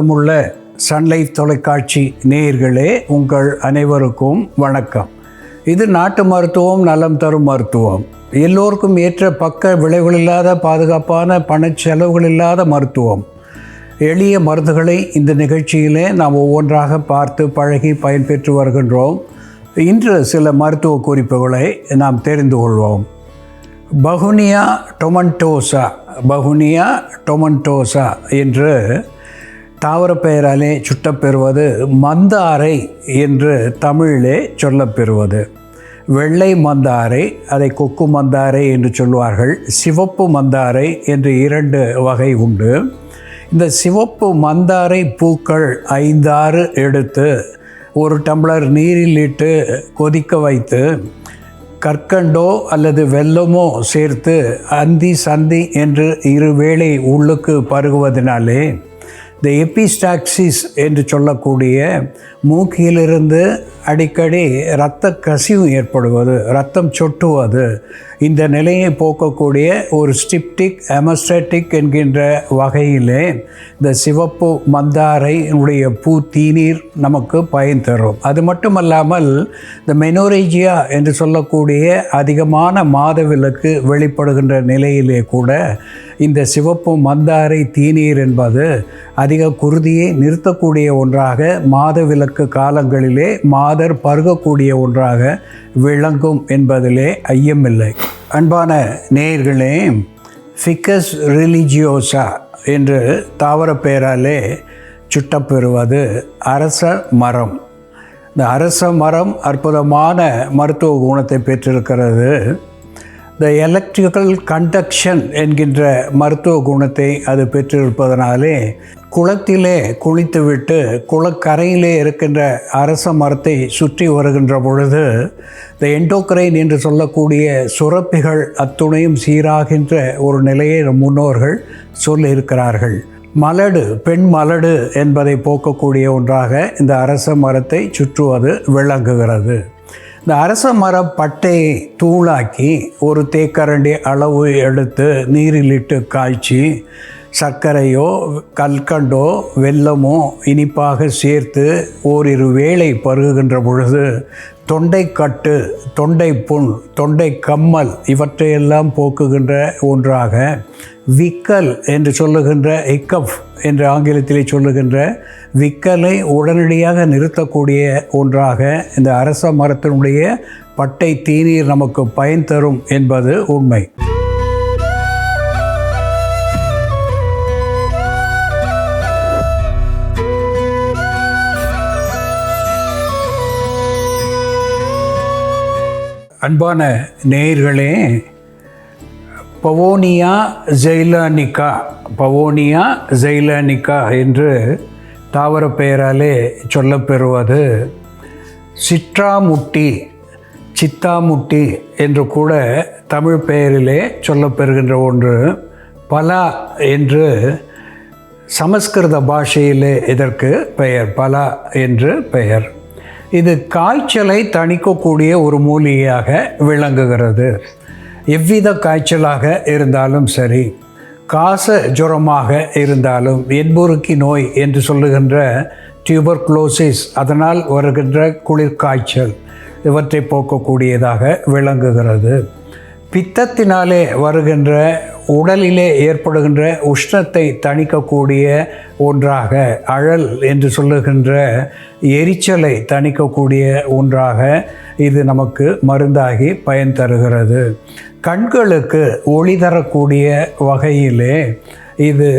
முள்ள சன்லைஃப் தொலைக்காட்சி நேயர்களே, உங்கள் அனைவருக்கும் வணக்கம். இது நாட்டு மருத்துவம், நலம் தரும் மருத்துவம். எல்லோருக்கும் ஏற்ற பக்க விளைவுகள் இல்லாத, பாதுகாப்பான, பணச்செலவுகள் இல்லாத மருத்துவம். எளிய மருந்துகளை இந்த நிகழ்ச்சியிலே நாம் ஒவ்வொன்றாக பார்த்து பழகி பயன்பெற்று வருகின்றோம். இன்று சில மருத்துவ குறிப்புகளை நாம் தெரிந்து கொள்வோம். பகுனியா டொமண்டோசா என்று தாவர பெயராலே சுட்டப்பெறுவது மந்தாரை என்று தமிழிலே சொல்லப்பெறுவது. வெள்ளை மந்தாரை, அதை கொக்கு மந்தாரை என்று சொல்வார்கள். சிவப்பு மந்தாரை என்று 2 வகை உண்டு. இந்த சிவப்பு மந்தாரை பூக்கள் 5-6 எடுத்து 1 டம்ளர் நீரில் இட்டு கொதிக்க வைத்து கற்கண்டோ அல்லது வெல்லமோ சேர்த்து அந்தி சந்தி என்று 2 வேளை உள்ளுக்கு பருகுவதனாலே இந்த எபிஸ்டாக்சிஸ் என்று சொல்லக்கூடிய மூக்கிலிருந்து அடிக்கடி இரத்த கசிவு ஏற்படுவது, இரத்தம் சொட்டுவது, இந்த நிலையை போக்கக்கூடிய ஒரு ஸ்டிப்டிக் எமஸ்டேட்டிக் என்கின்ற வகையிலே இந்த சிவப்பு மந்தாரையினுடைய பூ தீநீர் நமக்கு பயன் தரும். அது மட்டுமல்லாமல் இந்த மெனோரேஜியா என்று சொல்லக்கூடிய அதிகமான மாதவிலக்கு வெளிப்படுகின்ற நிலையிலே கூட இந்த சிவப்பு மந்தாரை தீநீர் என்பது அதிக குருதியை நிறுத்தக்கூடிய ஒன்றாக, மாதவிலக்கு காலங்களிலே மாதர் பருகக்கூடிய ஒன்றாக விளங்கும் என்பதிலே ஐயமில்லை. அன்பான நேயர்களே, ஃபிகஸ் ரிலிஜியோசா என்று தாவர பெயராலே சுட்டப்பெறுவது அரச மரம். இந்த அரச மரம் அற்புதமான மருத்துவ குணத்தை பெற்றிருக்கிறது. இந்த எலக்ட்ரிக்கல் கண்டக்ஷன் என்கின்ற மருத்துவ குணத்தை அது பெற்றிருப்பதனாலே குளத்திலே குளித்துவிட்டு குளக்கரையிலே இருக்கின்ற அரச மரத்தை சுற்றி வருகின்ற பொழுது இந்த எண்டோக்ரைன் என்று சொல்லக்கூடிய சுரப்பிகள் அத்துணையும் சீராகின்ற ஒரு நிலையை முன்னோர்கள் சொல்லியிருக்கிறார்கள். மலடு, பெண் மலடு என்பதை போக்கக்கூடிய ஒன்றாக இந்த அரச மரத்தை சுற்றுவது விளங்குகிறது. இந்த அரச மர பட்டையை தூளாக்கி 1 தேக்கரண்டி அளவு எடுத்து நீரில் இட்டு காய்ச்சி சர்க்கரையோ கல்கண்டோ வெல்லமோ இனிப்பாக சேர்த்து 1 வேளை பருகுகின்ற பொழுது தொண்டைக்கட்டு, தொண்டை புண், தொண்டை கம்மல் இவற்றையெல்லாம் போக்குகின்ற ஒன்றாக, விக்கல் என்று சொல்லுகின்ற ஹிக்கப் என்று ஆங்கிலத்திலே சொல்லுகின்ற விக்கலை உடனடியாக நிறுத்தக்கூடிய ஒன்றாக இந்த அரச மரத்தினுடைய பட்டை தீநீர் நமக்கு பயன் தரும் என்பது உண்மை. அன்பான நேயர்களே, பவோனியா ஜெய்லானிகா என்று தாவர பெயராலே சொல்லப்பெறுவது சித்தாமுட்டி என்று கூட தமிழ் பெயரிலே சொல்லப்பெறுகின்ற ஒன்று. பலா என்று சமஸ்கிருத பாஷையிலே இதற்கு பெயர், பலா என்று பெயர். இது காய்ச்சலை தணிக்கக்கூடிய ஒரு மூலிகையாக விளங்குகிறது. எவ்வித காய்ச்சலாக இருந்தாலும் சரி, காச ஜுரமாக இருந்தாலும், என்புருக்கி நோய் என்று சொல்லுகின்ற டியூபர்குலோசிஸ், அதனால் வருகின்ற குளிர்காய்ச்சல், இவற்றை போக்கக்கூடியதாக விளங்குகிறது. பித்தத்தினாலே வருகின்ற உடலிலே ஏற்படுகின்ற உஷ்ணத்தை தணிக்கக்கூடிய ஒன்றாக, அழல் என்று சொல்லுகின்ற எரிச்சலை தணிக்கக்கூடிய ஒன்றாக இது நமக்கு மருந்தாகி பயன் தருகிறது. கண்களுக்கு ஒளி தரக்கூடிய வகையிலே இது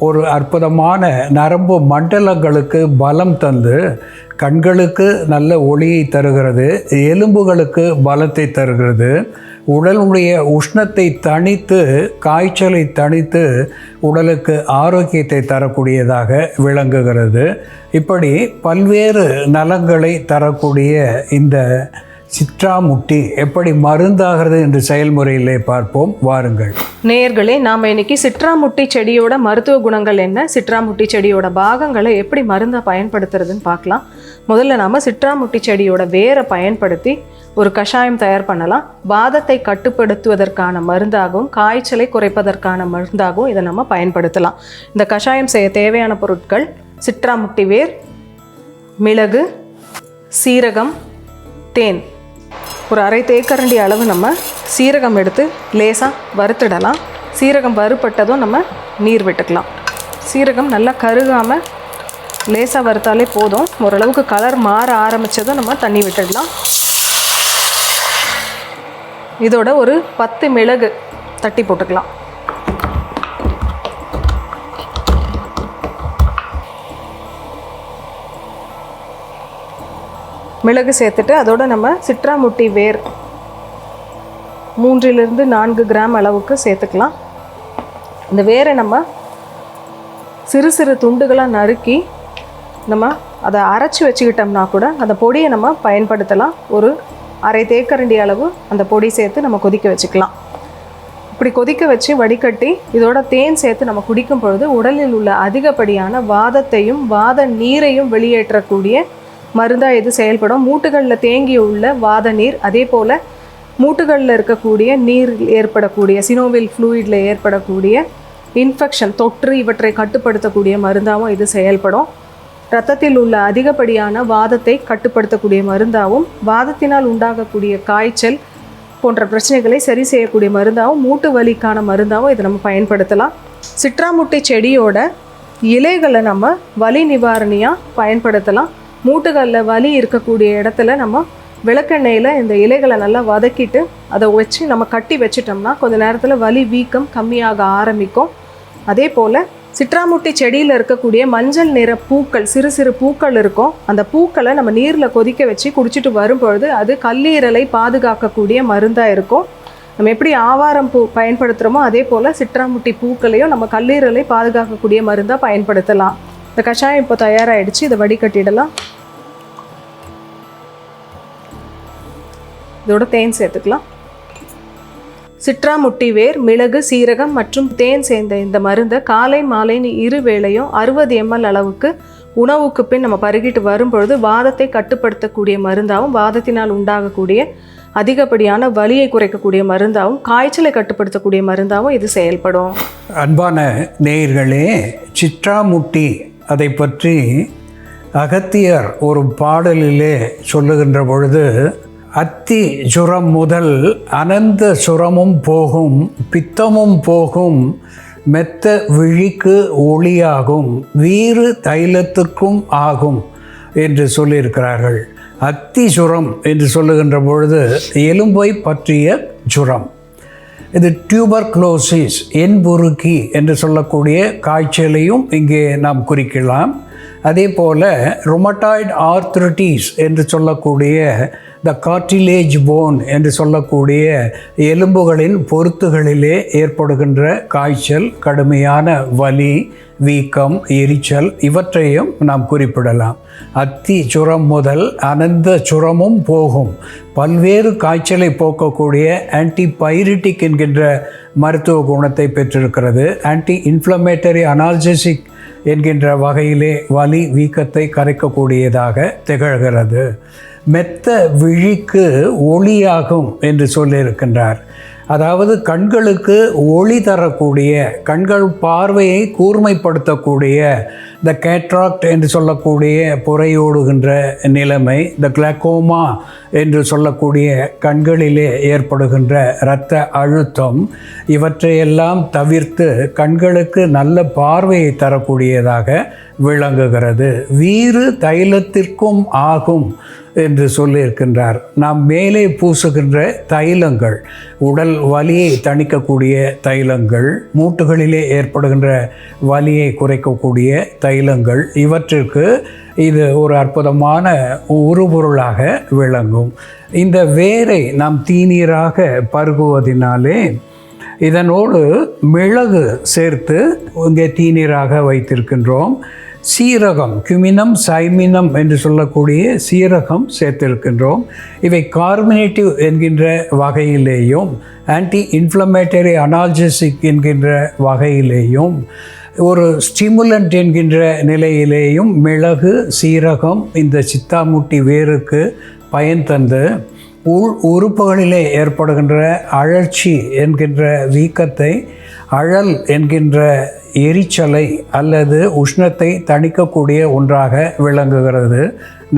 ஒரு அற்புதமான நரம்பு மண்டலங்களுக்கு பலம் தந்து கண்களுக்கு நல்ல ஒளியை தருகிறது, எலும்புகளுக்கு பலத்தை தருகிறது, உடலுடைய உஷ்ணத்தை தணித்து, காய்ச்சலை தணித்து உடலுக்கு ஆரோக்கியத்தை தரக்கூடியதாக விளங்குகிறது. இப்படி பல்வேறு நலங்களை தரக்கூடிய இந்த சிட்ராமுட்டி எப்படி மருந்தாகிறது என்று செயல்முறையிலே பார்ப்போம் வாருங்கள். நேயர்களே, நாம் இன்னைக்கு சிட்ராமுட்டி செடியோட மருத்துவ குணங்கள் என்ன, சிட்ராமுட்டி செடியோட பாகங்களை எப்படி மருந்தாக பயன்படுத்துறதுன்னு பார்க்கலாம். முதல்ல நாம் சிட்ராமுட்டி செடியோட வேரை பயன்படுத்தி ஒரு கஷாயம் தயார் பண்ணலாம். வாதத்தை கட்டுப்படுத்துவதற்கான மருந்தாகவும் காய்ச்சலை குறைப்பதற்கான மருந்தாகவும் இதை நம்ம பயன்படுத்தலாம். இந்த கஷாயம் செய்ய தேவையான பொருட்கள்: சிட்ராமுட்டி வேர், மிளகு, சீரகம், தேன். ஒரு அரை தேக்கரண்டி அளவு நம்ம சீரகம் எடுத்து லேசாக வறுத்துடலாம். சீரகம் வறுபட்டதும் நம்ம நீர் விட்டுக்கலாம். சீரகம் நல்லா கருகாமல் லேசாக வறுத்தாலே போதும். ஓரளவுக்கு கலர் மாற ஆரம்பித்ததும் நம்ம தண்ணி விட்டுடலாம். இதோட ஒரு 10 மிளகு தட்டி போட்டுக்கலாம். மிளகு சேர்த்துட்டு அதோட நம்ம சிட்ராமுட்டி வேர் 3 to 4 கிராம் அளவுக்கு சேர்த்துக்கலாம். இந்த வேரை நம்ம சிறு சிறு துண்டுகளாக நறுக்கி நம்ம அதை அரைச்சி வச்சுக்கிட்டோம்னா கூட அந்த பொடியை நம்ம பயன்படுத்தலாம். ஒரு அரை தேக்கரண்டி அளவு அந்த பொடி சேர்த்து நம்ம கொதிக்க வச்சுக்கலாம். இப்படி கொதிக்க வச்சு வடிகட்டி இதோட தேன் சேர்த்து நம்ம குடிக்கும் பொழுது உடலில் உள்ள அதிகப்படியான வாதத்தையும் வாத நீரையும் வெளியேற்றக்கூடிய மருந்தாக இது செயல்படும். மூட்டுகளில் தேங்கி உள்ள வாத நீர், அதே போல் மூட்டுகளில் இருக்கக்கூடிய நீர் ஏற்படக்கூடிய சினோவில் ஃப்ளூயிடில் ஏற்படக்கூடிய இன்ஃபெக்ஷன், தொற்று, இவற்றை கட்டுப்படுத்தக்கூடிய மருந்தாகவும் இது செயல்படும். இரத்தத்தில் உள்ள அதிகப்படியான வாதத்தை கட்டுப்படுத்தக்கூடிய மருந்தாகவும் வாதத்தினால் உண்டாகக்கூடிய காய்ச்சல் போன்ற பிரச்சனைகளை சரி செய்யக்கூடிய மருந்தாகவும் மூட்டு வலிக்கான மருந்தாகவும் இதை நம்ம பயன்படுத்தலாம். சிட்ராமுட்டி செடியோட இலைகளை நம்ம வலி நிவாரணியாக பயன்படுத்தலாம். மூட்டுகளில் வலி இருக்கக்கூடிய இடத்துல நம்ம விளக்கெண்ணெயில் இந்த இலைகளை நல்லா வதக்கிட்டு அதை வச்சு நம்ம கட்டி வச்சிட்டோம்னா கொஞ்ச நேரத்தில் வலி வீக்கம் கம்மியாக ஆரம்பிக்கும். அதே போல் சிட்ராமுட்டி செடியில் இருக்கக்கூடிய மஞ்சள் நிற பூக்கள், சிறு சிறு பூக்கள் இருக்கும். அந்த பூக்களை நம்ம நீரில் கொதிக்க வச்சு குடிச்சிட்டு வரும்பொழுது அது கல்லீரலை பாதுகாக்கக்கூடிய மருந்தாக இருக்கும். நம்ம எப்படி ஆவாரம் பூ பயன்படுத்துகிறோமோ அதே போல் சிட்ராமுட்டி பூக்களையும் நம்ம கல்லீரலை பாதுகாக்கக்கூடிய மருந்தாக பயன்படுத்தலாம். இந்த கஷாயம் இப்போ தயாராகிடுச்சு. இதை வடிகட்டிடலாம். இதோட தேன் சேர்த்துக்கலாம். சிட்ராமுட்டி வேர், மிளகு, சீரகம் மற்றும் தேன் சேர்ந்த இந்த மருந்தை காலை மாலைன்னு 2 வேளையும் 60 ml அளவுக்கு உணவுக்கு பின் நம்ம பருகிட்டு வரும்பொழுது வாதத்தை கட்டுப்படுத்தக்கூடிய மருந்தாகவும் வாதத்தினால் உண்டாகக்கூடிய அதிகப்படியான வலியை குறைக்கக்கூடிய மருந்தாகவும் காய்ச்சலை கட்டுப்படுத்தக்கூடிய மருந்தாகவும் இது செயல்படும். அன்பான நேயர்களே, சிட்ராமுட்டி அதை பற்றி அகத்தியர் ஒரு பாடலிலே சொல்லுகின்ற பொழுது, அத்தி சுரம் முதல் அனந்த சுரமும் போகும், பித்தமும் போகும், மெத்த விழிக்கு ஒளியாகும், வீறு தைலத்துக்கும் ஆகும் என்று சொல்லியிருக்கிறார்கள். அத்தி சுரம் என்று சொல்லுகின்ற பொழுது எலும்பை பற்றிய சுரம். இது டியூபர்குலோசிஸ், என்புருக்கி என்று சொல்லக்கூடிய காய்ச்சலையும் இங்கே நாம் குறிக்கலாம். அதே போல் ரொமட்டாய்டு ஆர்த்ரிட்டிஸ் என்று சொல்லக்கூடிய த கார்டிலேஜ் போன் என்று சொல்லக்கூடிய எலும்புகளின் பொருத்துகளிலே ஏற்படுகின்ற காய்ச்சல், கடுமையான வலி, வீக்கம், எரிச்சல் இவற்றையும் நாம் குறிப்பிடலாம். அத்தி சுரம் முதல் அனந்த சுரமும் போகும். பல்வேறு காய்ச்சலை போக்கக்கூடிய ஆன்டிபைரிட்டிக் என்கின்ற மருத்துவ குணத்தை பெற்றிருக்கிறது. ஆன்டி இன்ஃப்ளமேட்டரி அனால்ஜெசிக் என்கின்ற வகையிலே வலி வீக்கத்தை கரைக்கக்கூடியதாக திகழ்கிறது. மெத்த விழிக்கு ஒளியாகும் என்று சொல்லியிருக்கின்றார். அதாவது கண்களுக்கு ஒளி தரக்கூடிய, கண்கள் பார்வையை கூர்மைப்படுத்தக்கூடிய த கேட்ராக்ட் என்று சொல்லக்கூடிய புரையோடுகின்ற நிலைமை, த கிளாக்கோமா என்று சொல்லக்கூடிய கண்களிலே ஏற்படுகின்ற இரத்த அழுத்தம், இவற்றையெல்லாம் தவிர்த்து கண்களுக்கு நல்ல பார்வையை தரக்கூடியதாக விளங்குகிறது. வீறு தைலத்திற்கும் ஆகும் என்று சொல்லியிருக்கின்றார். நாம் மேலே பூசுகின்ற தைலங்கள், உடல் வலியை தணிக்கக்கூடிய தைலங்கள், மூட்டுகளிலே ஏற்படுகின்ற வலியை குறைக்கக்கூடிய தைலங்கள், இவற்றிற்கு இது ஒரு அற்புதமான உருபொருளாக விளங்கும். இந்த வேரை நாம் தீநீராக பருகுவதினாலே இதனோடு மிளகு சேர்த்து இங்கே தீநீராக வைத்திருக்கின்றோம். சீரகம், குமினம், சைமினம் என்று சொல்லக்கூடிய சீரகம் சேர்த்திருக்கின்றோம். இவை கார்பனேட்டிவ் என்கின்ற வகையிலேயும் ஆன்டி இன்ஃப்ளமேட்டரி அனால்ஜெசிக் என்கின்ற வகையிலேயும் ஒரு ஸ்டிமுலண்ட் என்கின்ற நிலையிலேயும் மிளகு, சீரகம் இந்த சித்தாமுட்டி வேருக்கு பயன் தந்து உறுப்புகளிலே ஏற்படுகின்ற அழற்சி என்கின்ற வீக்கத்தை, அழல் என்கின்ற எரிச்சலை அல்லது உஷ்ணத்தை தணிக்கக்கூடிய ஒன்றாக விளங்குகிறது.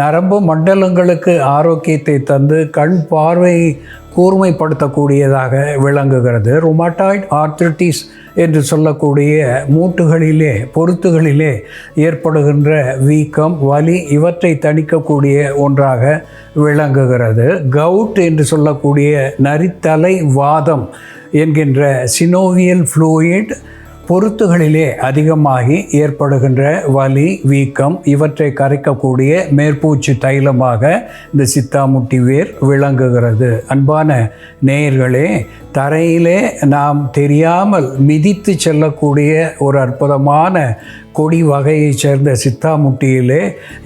நரம்பு மண்டலங்களுக்கு ஆரோக்கியத்தை தந்து கண் பார்வை கூர்மைப்படுத்தக்கூடியதாக விளங்குகிறது. ருமட்டாய்டு ஆர்த்ரிட்டிஸ் என்று சொல்லக்கூடிய மூட்டுகளிலே, பொருத்துகளிலே ஏற்படுகின்ற வீக்கம், வலி இவற்றை தணிக்கக்கூடிய ஒன்றாக விளங்குகிறது. கவுட் என்று சொல்லக்கூடிய நரித்தலை வாதம் என்கின்ற சினோவியல் ஃப்ளூயிட் பொருத்துகளிலே அதிகமாகி ஏற்படுகின்ற வலி, வீக்கம் இவற்றை கரைக்கக்கூடிய மேற்பூச்சு தைலமாக இந்த சித்தாமுட்டி வேர் விளங்குகிறது. அன்பான நேயர்களே, தரையிலே நாம் தெரியாமல் மிதித்து செல்லக்கூடிய ஒரு அற்புதமான கொடி வகையைச் சேர்ந்த சித்தாமுட்டியிலே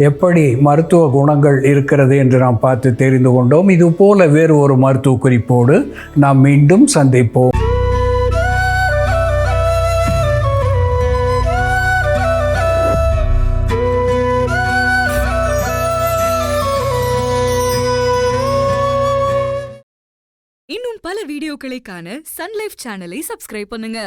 எப்படி மருத்துவ குணங்கள் இருக்கிறது என்று நாம் பார்த்து தெரிந்து கொண்டோம். இதுபோல வேறு ஒரு மருத்துவ குறிப்போடு நாம் மீண்டும் சந்திப்போம். இன்னும் பல வீடியோக்களை காண சன் லைஃப் சேனலை சப்ஸ்கிரைப் பண்ணுங்க.